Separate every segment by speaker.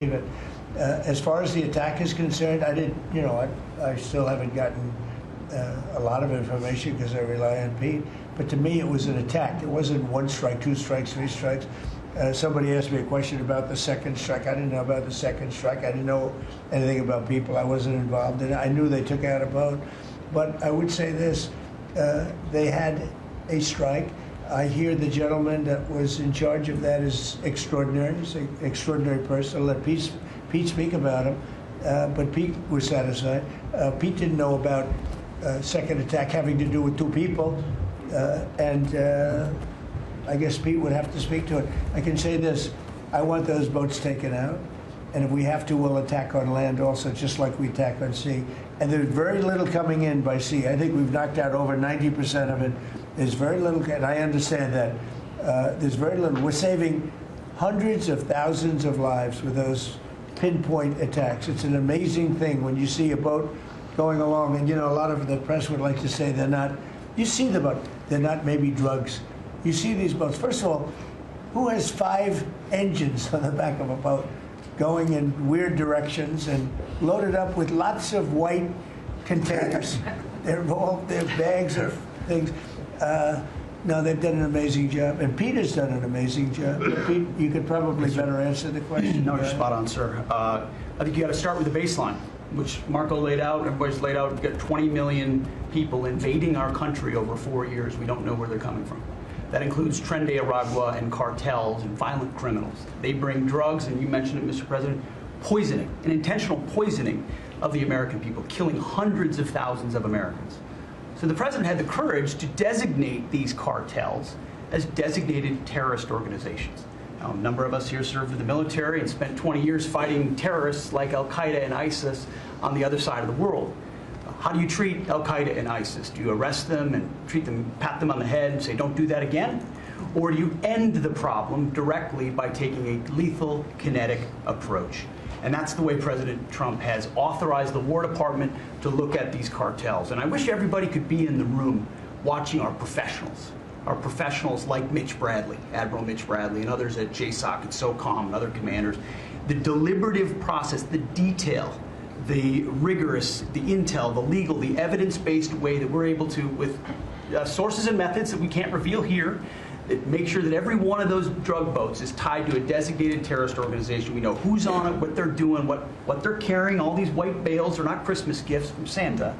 Speaker 1: But as far as the attack is concerned, I didn't, I still haven't gotten a lot of information because I rely on Pete. But to me, it was an attack. It wasn't one strike, two strikes, three strikes. Somebody asked me a question about the second strike. I didn't know about the second strike. I didn't know anything about people. I wasn't involved in it. I knew they took out a boat. But I would say this, they had a strike. I hear the gentleman that was in charge of that is extraordinary. He's an extraordinary person. I'll let Pete speak about him. But Pete was satisfied. Pete didn't know about second attack having to do with two people. I guess Pete would have to speak to it. I can say this. I want those boats taken out. And if we have to, we'll attack on land also, just like we attack on sea. And there's very little coming in by sea. I think we've knocked out over 90% of it. There's very little, and I understand that. There's very little. We're saving hundreds of thousands of lives with those pinpoint attacks. It's an amazing thing when you see a boat going along, and a lot of the press would like to say they're not. You see the boat. They're not maybe drugs. You see these boats. First of all, who has 5 engines on the back of a boat going in weird directions and loaded up with lots of white containers? They're bags of things. No, they've done an amazing job, and Pete has done an amazing job. Pete, you could probably better answer the question.
Speaker 2: No, you're spot on, sir. I think you got to start with the baseline, which Marco laid out, everybody's laid out. We've got 20 million people invading our country over 4 years. We don't know where they're coming from. That includes Tren de Aragua and cartels and violent criminals. They bring drugs, and you mentioned it, Mr. President, poisoning, an intentional poisoning of the American people, killing hundreds of thousands of Americans. So the president had the courage to designate these cartels as designated terrorist organizations. Now, a number of us here served in the military and spent 20 years fighting terrorists like Al-Qaeda and ISIS on the other side of the world. How do you treat Al-Qaeda and ISIS? Do you arrest them and treat them, pat them on the head and say, don't do that again? Or do you end the problem directly by taking a lethal, kinetic approach? And that's the way President Trump has authorized the War Department to look at these cartels. And I wish everybody could be in the room watching our professionals like Mitch Bradley, Admiral Mitch Bradley, and others at JSOC and SOCOM and other commanders. The deliberative process, the detail, the rigorous, the intel, the legal, the evidence-based way that we're able to, with sources and methods that we can't reveal here, make sure that every one of those drug boats is tied to a designated terrorist organization. We know who's on it, what they're doing, what they're carrying. All these white bales are not Christmas gifts from Santa.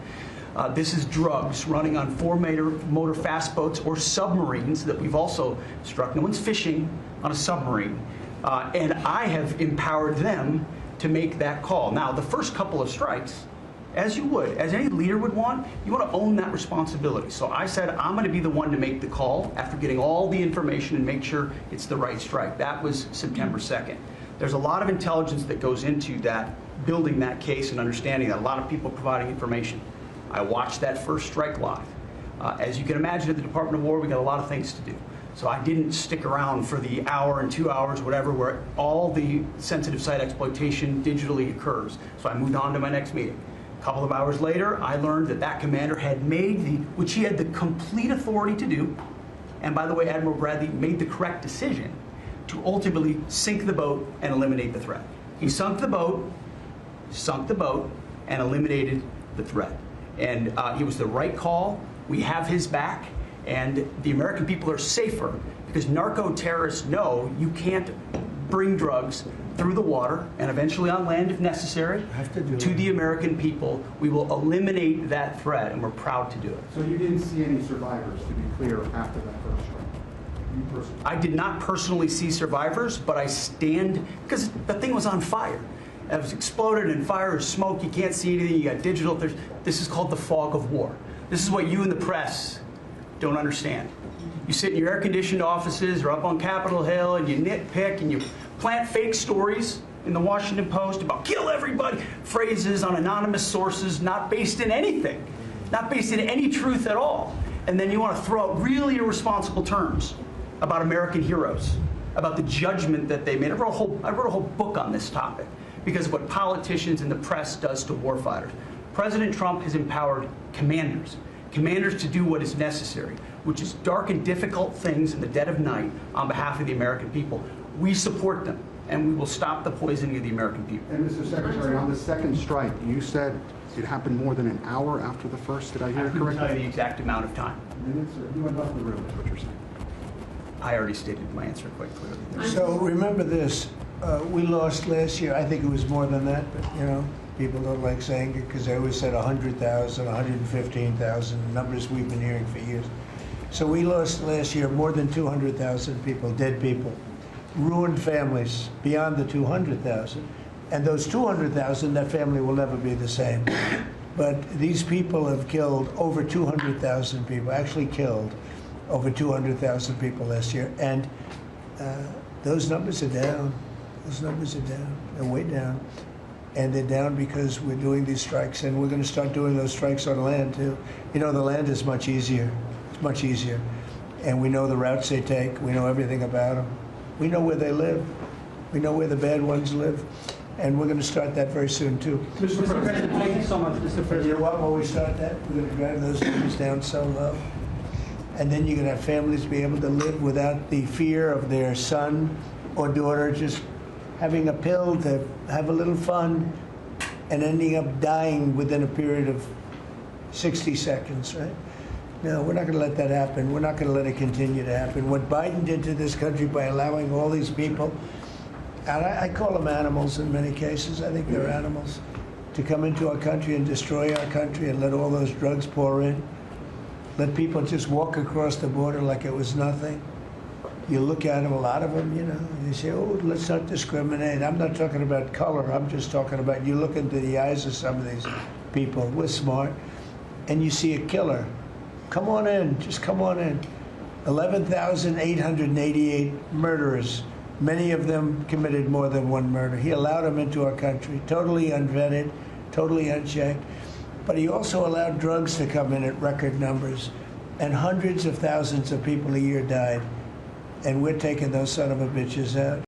Speaker 2: This is drugs running on 4-motor fast boats or submarines that we've also struck. No one's fishing on a submarine. And I have empowered them to make that call. Now, the first couple of strikes, as you would, as any leader would want, you want to own that responsibility. So I said, I'm going to be the one to make the call after getting all the information and make sure it's the right strike. That was September 2nd. There's a lot of intelligence that goes into that, building that case and understanding that, a lot of people providing information. I watched that first strike live. As you can imagine, at the Department of War, we got a lot of things to do. So I didn't stick around for the hour and 2 hours, whatever, where all the sensitive site exploitation digitally occurs. So I moved on to my next meeting. A couple of hours later, I learned that that commander had made which he had the complete authority to do, and by the way, Admiral Bradley made the correct decision to ultimately sink the boat and eliminate the threat. He sunk the boat, and eliminated the threat. And it was the right call. We have his back. And the American people are safer because narco-terrorists know you can't bring drugs through the water and eventually on land if necessary to the American people. We will eliminate that threat, and we're proud to do it.
Speaker 3: So you didn't see any survivors, to be clear, after that first strike? You personally?
Speaker 2: I did not personally see survivors, but I stand, because the thing was on fire. It was exploded and fire or smoke. You can't see anything. You got digital. This is called the fog of war. This is what you in the press don't understand. You sit in your air-conditioned offices or up on Capitol Hill and you nitpick and you plant fake stories in the Washington Post about kill everybody, phrases on anonymous sources not based in anything, not based in any truth at all. And then you want to throw out really irresponsible terms about American heroes, about the judgment that they made. I wrote a whole book on this topic because of what politicians and the press does to warfighters. President Trump has empowered commanders to do what is necessary, which is dark and difficult things in the dead of night on behalf of the American people. We support them. and we will stop the poisoning of the American people.
Speaker 3: And Mr. Secretary, on the second strike, you said it happened more than an hour after the first. Did I hear
Speaker 2: I
Speaker 3: it
Speaker 2: couldn't tell you
Speaker 3: correctly?
Speaker 2: the exact amount of time.
Speaker 3: Minutes, or you went off the room, is what you're saying.
Speaker 2: I already stated my answer quite clearly.
Speaker 1: So remember this, we lost last year, I think it was more than that, but you know, people don't like saying it because they always said 100,000, 115,000, numbers we've been hearing for years. So we lost last year more than 200,000 people, dead people, ruined families beyond the 200,000. And those 200,000, that family will never be the same. But these people have killed over 200,000 people, actually killed over 200,000 people last year. And those numbers are down. Those numbers are down. They're way down. And they're down because we're doing these strikes, and we're going to start doing those strikes on land too. You know, the land is much easier. It's much easier. And we know the routes they take. We know everything about them. We know where they live. We know where the bad ones live. And we're going to start that very soon too.
Speaker 2: Mr. President, thank you so much, Mr.
Speaker 1: You
Speaker 2: President.
Speaker 1: know what, when we start that, we're going to drive those numbers down so low. And then you're going to have families be able to live without the fear of their son or daughter just having a pill to have a little fun and ending up dying within a period of 60 seconds, right? No, we're not going to let that happen. We're not going to let it continue to happen. What Biden did to this country by allowing all these people, and I call them animals in many cases, I think they're animals, to come into our country and destroy our country and let all those drugs pour in. Let people just walk across the border like it was nothing. You look at them, a lot of them, you know, you say, oh, let's not discriminate. I'm not talking about color. I'm just talking about you look into the eyes of some of these people. We're smart. And you see a killer. Come on in. Just come on in. 11,888 murderers. Many of them committed more than one murder. He allowed them into our country, totally unvetted, totally unchecked. But he also allowed drugs to come in at record numbers. And hundreds of thousands of people a year died. And we're taking those son of a bitches out.